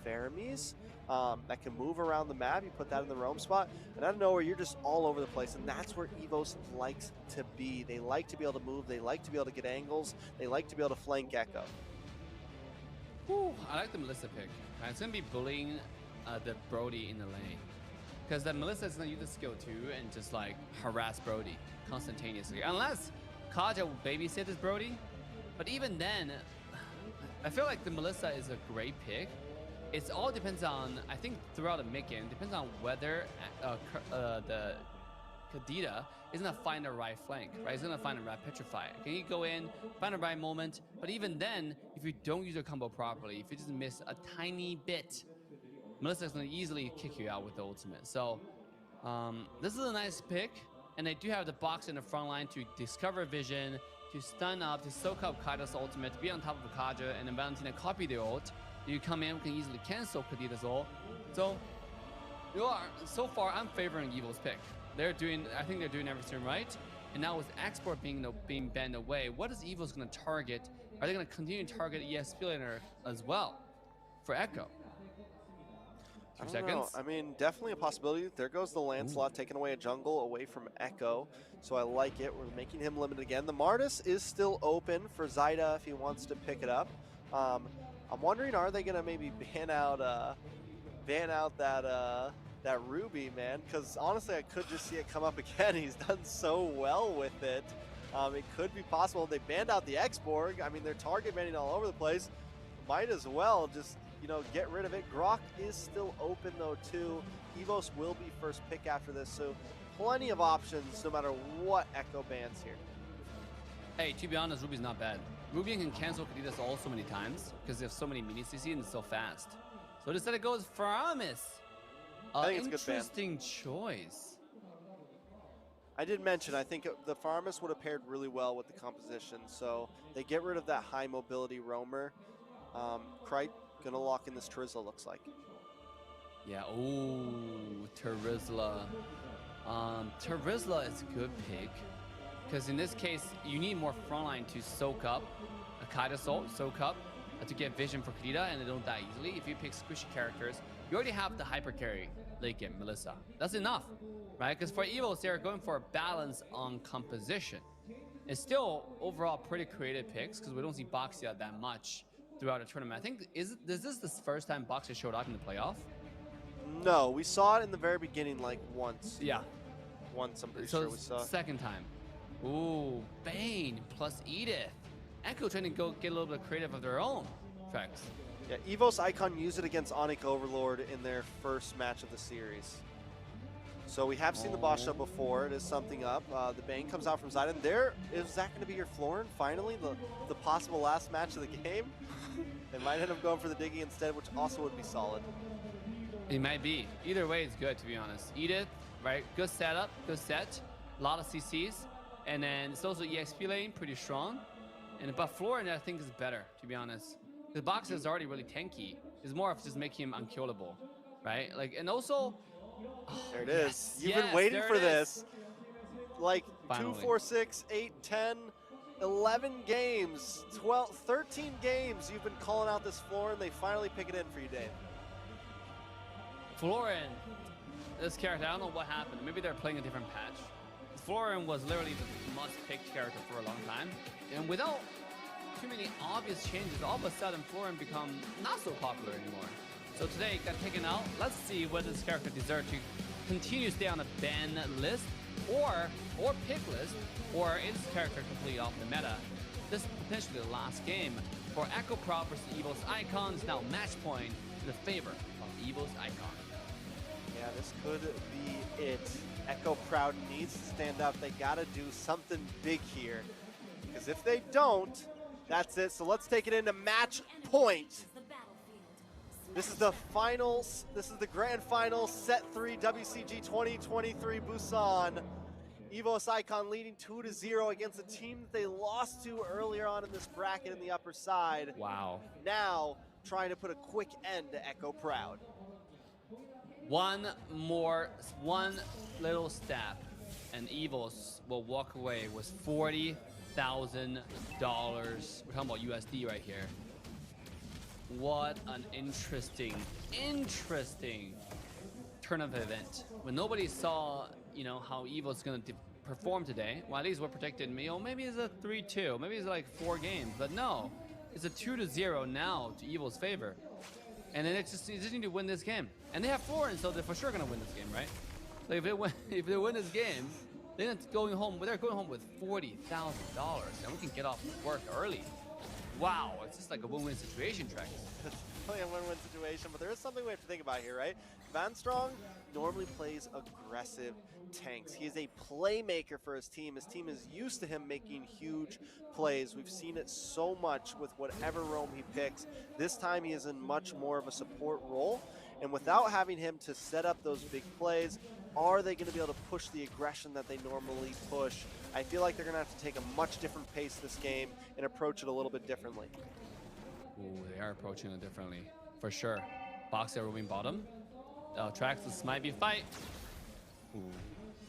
Faramis that can move around the map. You put that in the roam spot, and out of nowhere, you're just all over the place, and that's where Evos likes to be. They like to be able to move. They like to be able to get angles. They like to be able to flank Echo. Whew, I like the Melissa pick. Right, it's going to be bullying the Brody in the lane. Because the Melissa is going to use the skill too and just like harass Brody instantaneously. Unless Kaja will babysit this Brody. But even then, I feel like the Melissa is a great pick. It all depends on, I think throughout the mid game, depends on whether the Kadita is going to find the right flank, right? He's going to find the right petrify. Can you go in, find the right moment? But even then, if you don't use your combo properly, if you just miss a tiny bit, Melissa's going to easily kick you out with the ultimate. So this is a nice pick. And they do have the box in the front line to discover vision, to stun up, to soak up Kaida's ultimate, to be on top of Kaja, and then Valentina copy the ult. You come in, we can easily cancel Kadita's ult. So so far, I'm favoring Evil's pick. I think they're doing everything right. And now with export being banned away, what is Evil's going to target? Are they going to continue to target ESP laner as well for Echo? 2 seconds. I mean, definitely a possibility. There goes the Lancelot, taking away a jungle away from Echo. So I like it. We're making him limited again. The Martis is still open for Zyda if he wants to pick it up. I'm wondering, are they going to maybe ban out that Ruby, man? Because honestly, I could just see it come up again. He's done so well with it. It could be possible if they banned out the Xborg. I mean, they're target banning all over the place. Might as well just, get rid of it. Grok is still open, though, too. Evos will be first pick after this, so plenty of options no matter what Echo bans here. Hey, to be honest, Ruby's not bad. Ruby can cancel Kadita's ult so many times because they have so many mini CC and it's so fast. So instead it goes Faramis. I think it's a good ban. Interesting choice. I did mention, I think the Faramis would have paired really well with the composition, so they get rid of that high mobility roamer. Krite gonna lock in this Terizla, looks like. Yeah, ooh, Terizla. Terizla is a good pick. Because in this case, you need more frontline to soak up a Kaida's ult, soak up to get vision for Kadita, and they don't die easily. If you pick squishy characters, you already have the hyper carry late game, Melissa. That's enough, right? Because for Evos, they're going for a balance on composition. It's still overall pretty creative picks because we don't see Boxia that much throughout the tournament. I think, is this the first time Boxia showed up in the playoff? No, we saw it in the very beginning, like once. Yeah. Once, I'm pretty sure we saw. Second time. Ooh, Bane plus Edith. Echo trying to go get a little bit creative of their own tracks. Yeah, Evos Icon used it against Onyx Overlord in their first match of the series. So we have seen the boss up before. It is something up. The Bane comes out from Zidane. Is that going to be your Florin? Finally, the possible last match of the game? They might end up going for the Diggy instead, which also would be solid. It might be. Either way, it's good, to be honest. Edith, right? Good setup, good set. A lot of CCs. And then it's also EXP lane, pretty strong. But Florin, I think, is better, to be honest. The box is already really tanky. It's more of just making him unkillable, right? And also... Oh, there it is. You've been waiting for this. Like finally. 2, 4, 6, 8, 10, 11 games, 12, 13 games you've been calling out this Florin. They finally pick it in for you, Dave. Florin, this character, I don't know what happened. Maybe they're playing a different patch. Florin was literally the must-pick character for a long time. And without too many obvious changes, all of a sudden Florin become not so popular anymore. So today it got taken out. Let's see whether this character deserves to continue to stay on the ban list or pick list, or is this character completely off the meta. This is potentially the last game for Echo Proud versus Evos Icons. Now match point in the favor of Evos Icon. Yeah, this could be it. Echo Proud needs to stand up. They gotta do something big here, because if they don't, that's it. So let's take it into match point. This is the finals. This is the grand final, set 3, WCG 2023 Busan. Evos Icon leading 2-0 against a team that they lost to earlier on in this bracket in the upper side. Wow. Now trying to put a quick end to Echo Proud. One little step, and Evos will walk away with $40,000. We're talking about USD right here. what an interesting turn of event. When nobody saw, you know, how Evos gonna perform today, well, at least we're predicting, you know, maybe it's a 3-2, maybe it's like 4 games, but no, it's a 2-0 now to Evos' favor. And then they just need to win this game. And they have Florence, so they're for sure gonna win this game, right? Like if they win this game, they're going home with $40,000, and we can get off work early. Wow, it's just like a win-win situation, Trax. It's definitely a win-win situation, but there is something we have to think about here, right? Van Strong normally plays aggressive tanks. He is a playmaker for his team. His team is used to him making huge plays. We've seen it so much with whatever roam he picks. This time he is in much more of a support role, and without having him to set up those big plays, are they going to be able to push the aggression that they normally push? I feel like they're going to have to take a much different pace this game and approach it a little bit differently. Ooh, they are approaching it differently, for sure. Boxer roaming bottom. Trax, this might be a fight. Ooh.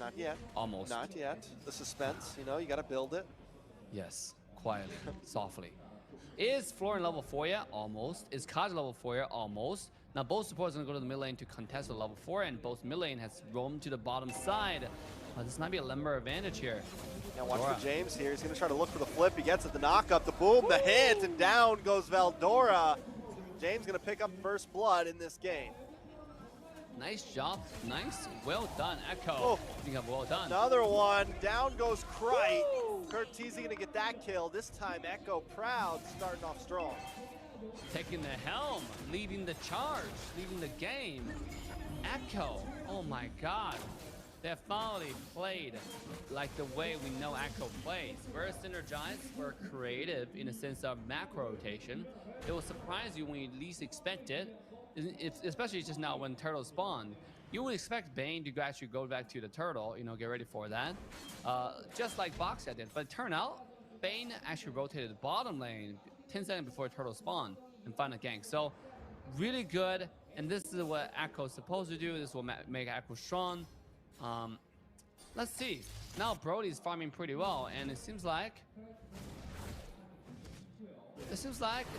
Not yet. Almost. Not yet. The suspense, you know, you got to build it. Yes, quietly, softly. Is Florian level 4 yet? Almost. Is Kaja level 4 yet? Almost. Now both supports are going to go to the mid lane to contest the level 4, and both mid lane has roamed to the bottom side. This might be a limber advantage here. Now watch for James here. He's going to try to look for the flip. He gets it, the knock up, the boom, the hit, and down goes Veldora. James going to pick up first blood in this game. Nice job. Nice. Well done, Echo. Oh. I think well done. Another one. Down goes Krite. Curtizi going to get that kill. This time Echo Proud starting off strong. Taking the helm, leading the charge, leading the game. Echo, oh my god. They have finally played like the way we know Echo plays. We're synergized, we're creative in the sense of macro rotation. It will surprise you when you least expect it, especially just now when turtles spawn. You would expect Bane to actually go back to the turtle, you know, get ready for that. Just like Boxia did, but it turned out Bane actually rotated the bottom lane 10 seconds before turtle spawn and find a gank. So really good, and this is what Echo is supposed to do. This will make Echo strong. Let's see. Now Brody's farming pretty well, and it seems like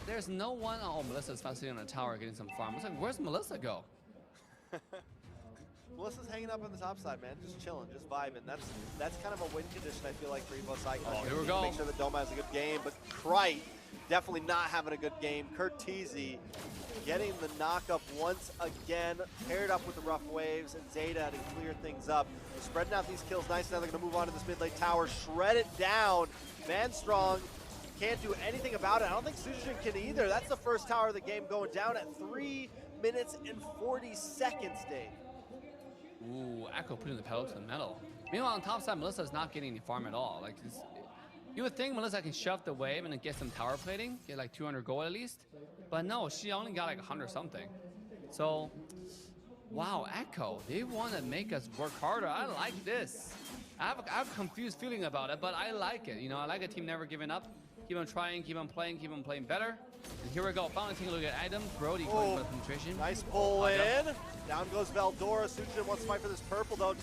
there's no one. Oh, Melissa's sitting on the tower getting some farm. It's like, where's Melissa go? Melissa's hanging up on the top side, man, just chilling, just vibing. That's kind of a win condition, I feel like, for Evos Icon. Oh, here we go. Make sure that Doma has a good game, but Krite definitely not having a good game. Curtizi getting the knock-up once again, paired up with the rough waves, and Zeta to clear things up. They're spreading out these kills nice. Now they're going to move on to this mid-lane tower, shred it down. Van Strong can't do anything about it. I don't think Sushin can either. That's the first tower of the game going down at 3 minutes and 40 seconds, Dave. Ooh, Echo putting the pedal to the metal. Meanwhile, on top side, Melissa's not getting any farm at all. Like, you would think Melissa can shove the wave and then get some tower plating, get like 200 gold at least. But no, she only got like 100 something. So, wow, Echo, they want to make us work harder. I like this. I have a confused feeling about it, but I like it. You know, I like a team never giving up. Keep on trying, keep on playing better. And here we go, finally taking a look at items. Brody going for the penetration. Nice pull in. Down goes Veldora. Sujin wants to fight for this purple though.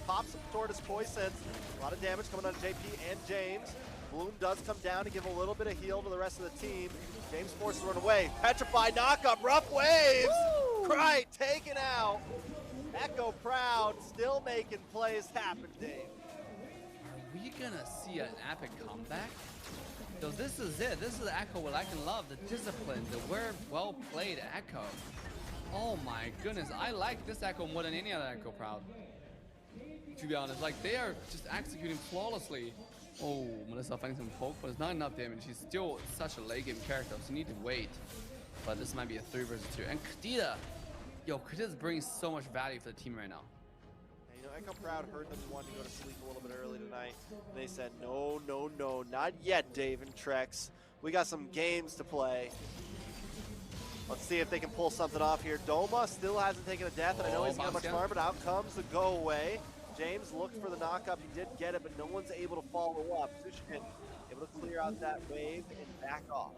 Pops Tortoise Poisons. A lot of damage coming on JP and James. Bloom does come down to give a little bit of heal to the rest of the team. James forced to run away. Petrified knockup, rough waves. Krite taken out. Echo Proud still making plays happen, Dave. Are we gonna see an epic comeback? So this is it. This is the Echo we like and love. The discipline, the well played Echo. Oh my goodness, I like this Echo more than any other Echo Proud. To be honest, like they are just executing flawlessly. Oh, Melissa finding some poke, but it's not enough damage. She's still such a late game character, so you need to wait. But this might be a 3 versus 2. And Kadita, yo, Kadita's bringing so much value for the team right now. You know, Echo Proud heard them wanting to go to sleep a little bit early tonight. And they said, no, not yet, Dave and Trex. We got some games to play. Let's see if they can pull something off here. Doma still hasn't taken a death, and I know he's got much farm, but out comes the go away. James looked for the knockup. He did get it, but no one's able to follow up. Sushin able to clear out that wave and back off.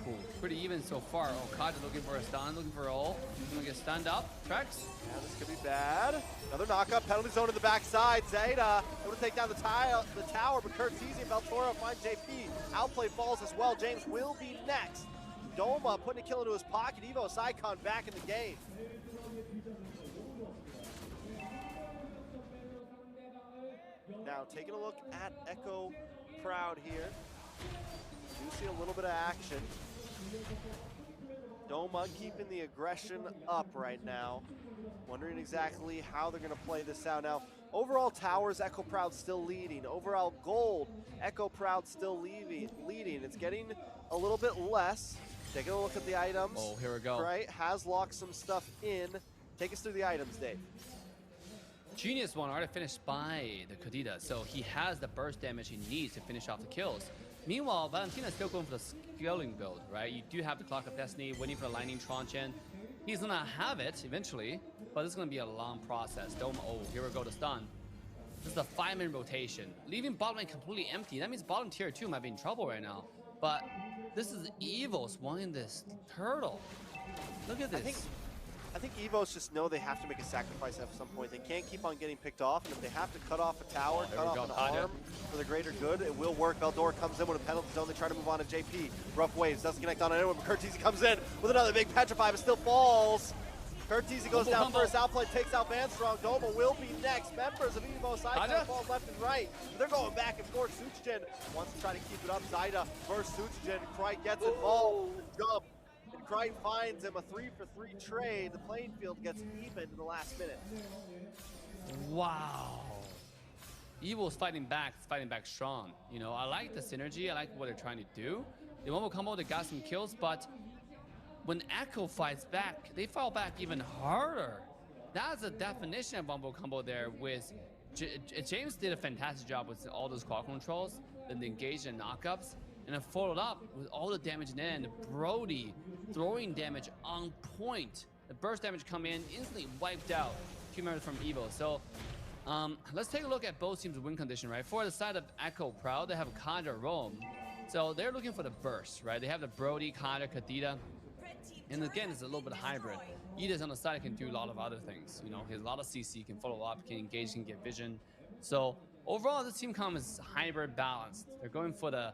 Cool. Pretty even so far. Oh, Kaja looking for a stun, looking for a ult. He's gonna get stunned up. Trex. Yeah, this could be bad. Another knockup. Penalty zone to the backside. Zeta able to take down the tower, but Curtizi and Veltora find JP. Outplay falls as well. James will be next. Doma putting a kill into his pocket. Evos Icon back in the game. Now taking a look at Echo Proud here. You see a little bit of action. Doma keeping the aggression up right now. Wondering exactly how they're going to play this out. Now, overall towers, Echo Proud still leading. Overall gold, Echo Proud still leading. It's getting a little bit less. Taking a look at the items. Oh, here we go. Right, has locked some stuff in. Take us through the items, Dave. Genius one already finished by the Kadita, so he has the burst damage he needs to finish off the kills. Meanwhile, Valentina is still going for the scaling build, right? You do have the Clock of Destiny, waiting for the Lightning Truncheon. He's gonna have it eventually, but it's gonna be a long process. Dome, oh, here we go, the stun. This is the 5-minute rotation, leaving bottom lane completely empty. That means bottom tier 2 might be in trouble right now. But this is Evos wanting this turtle. Look at this. I think Evos just know they have to make a sacrifice at some point. They can't keep on getting picked off, and if they have to cut off a tower, cut off an arm for the greater good, it will work. Veldora comes in with a penalty zone. They try to move on to JP. Rough waves, doesn't connect on anyone, but Curtizi comes in with another big petrify, but still falls. Curtizi goes down first, Outplay takes out Vanstrong. Doma will be next. Members of Evos Icon fall left and right. But they're going back and forth. Suchigen wants to try to keep it up. Zaida versus Suchigen. Krite gets involved. Jump. And Krite finds him a 3-for-3 trade. The playing field gets even in the last minute. Wow. Evil's fighting back strong. You know, I like the synergy. I like what they're trying to do. They wombo combo, they got some kills, but when Echo fights back, they fall back even harder. That's the definition of wombo combo there with James did a fantastic job with all those quad controls, then the engage and knockups, and then followed up with all the damage in the end. Brody throwing damage on point. The burst damage come in, instantly wiped out 2 members from Evo. So let's take a look at both teams' win condition, right? For the side of Echo Proud, they have Kadra Rome. So they're looking for the burst, right? They have the Brody, Kadra, Kadita. And again, it's a little bit hybrid. Edis on the side can do a lot of other things. You know, he has a lot of CC, can follow up, can engage, can get vision. So overall, this team comp is hybrid balanced. They're going for the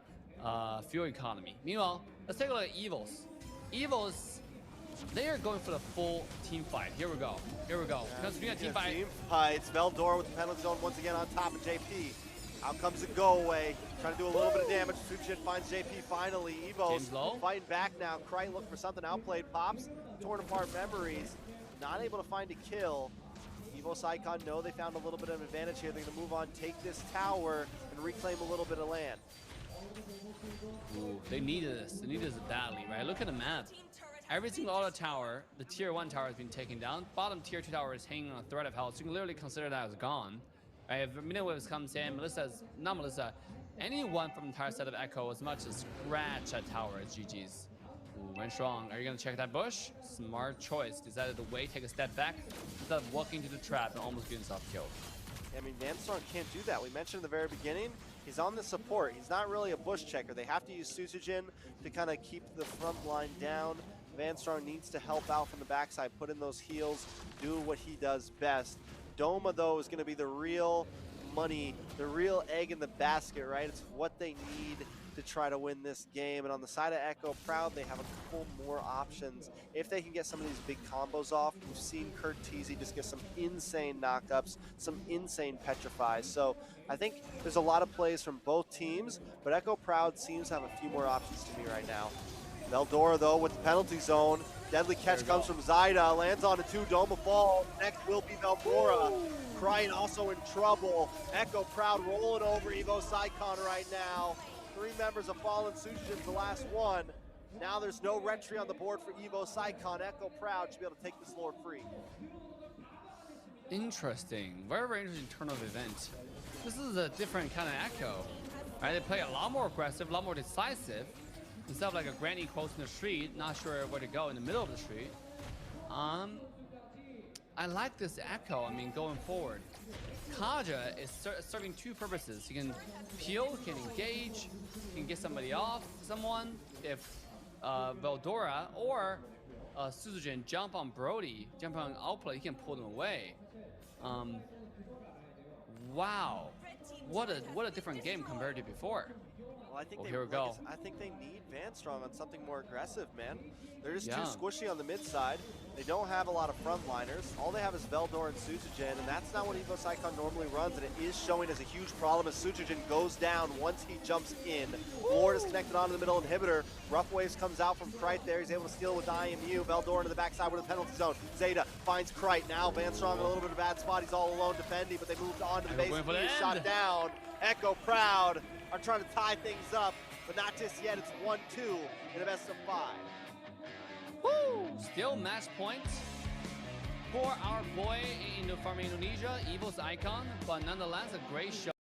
fuel economy. Meanwhile, let's take a look at Evos. Evos, they are going for the full team fight. Here we go. Here we go. Because we got team fight. Team fights. Veldora with the penalty zone once again on top of JP. Out comes the go away. Trying to do a little bit of damage. Suchigen finds JP finally. Evos fighting back now. Krite looking for something. Outplayed. Pops. Torn apart memories. Not able to find a kill. Evos Icon know they found a little bit of advantage here. They're going to move on, take this tower, and reclaim a little bit of land. Ooh, they needed this. They needed this badly, right? Look at the map. Every single auto tower, the tier 1 tower has been taken down. Bottom tier 2 tower is hanging on a thread of health. So you can literally consider that as gone. Right? If Minute Waves comes in, not Melissa, anyone from the entire set of Echo as much as scratch that tower is GG's. Ooh, went strong. Are you going to check that bush? Smart choice. Decided to wait, take a step back, instead of walking to the trap and almost getting himself killed. I mean, Vanstrong can't do that. We mentioned in the very beginning, he's on the support. He's not really a bush checker. They have to use Suchigen to kind of keep the front line down. Vanstrong needs to help out from the backside, put in those heals, do what he does best. Doma, though, is going to be the real money, the real egg in the basket, right? It's what they need to try to win this game. And on the side of Echo Proud, they have a couple more options. If they can get some of these big combos off, we've seen Curtizi just get some insane knockups, some insane petrifies. So I think there's a lot of plays from both teams, but Echo Proud seems to have a few more options to me right now. Veldora, though, with the penalty zone. Deadly catch comes from Zaida, lands on a 2, Doma fall. Next will be Veldora. Krite also in trouble. Echo Proud rolling over Evos Icon right now. 3 members have fallen. Suchigen's the last one. Now there's no retry on the board for Evos Icon. Echo Proud should be able to take this lord free. Interesting. Very, very interesting turn of event. This is a different kind of Echo. Right? They play a lot more aggressive, a lot more decisive. Instead of like a granny close in the street, not sure where to go in the middle of the street. I like this Echo, I mean, going forward. Kaja is serving 2 purposes. He can peel, he can engage, he can get somebody off someone. If Veldora or Suzugen jump on Brody, jump on Outplay, he can pull them away. Wow. What a different game compared to before. Well, I think Oh, they, here we go. I think they need Van Strong on something more aggressive, man. They're just Yeah. too squishy on the mid side. They don't have a lot of frontliners. All they have is Veldor and Sujujin, and that's not what Evos Icon normally runs, and it is showing as a huge problem as Sujujin goes down once he jumps in. Lord is connected onto the middle inhibitor. Rough Waves comes out from Krite there. He's able to steal with IMU. Veldor into the backside with a penalty zone. Zeta finds Krite. Now Van Strong in a little bit of a bad spot. He's all alone defending, but they moved on to the base. He is shot down. Echo Proud are trying to tie things up, but not just yet. It's 1-2 in a best of 5. Woo! Still match point for our boy from Indonesia, Evos Icon, but nonetheless a great show.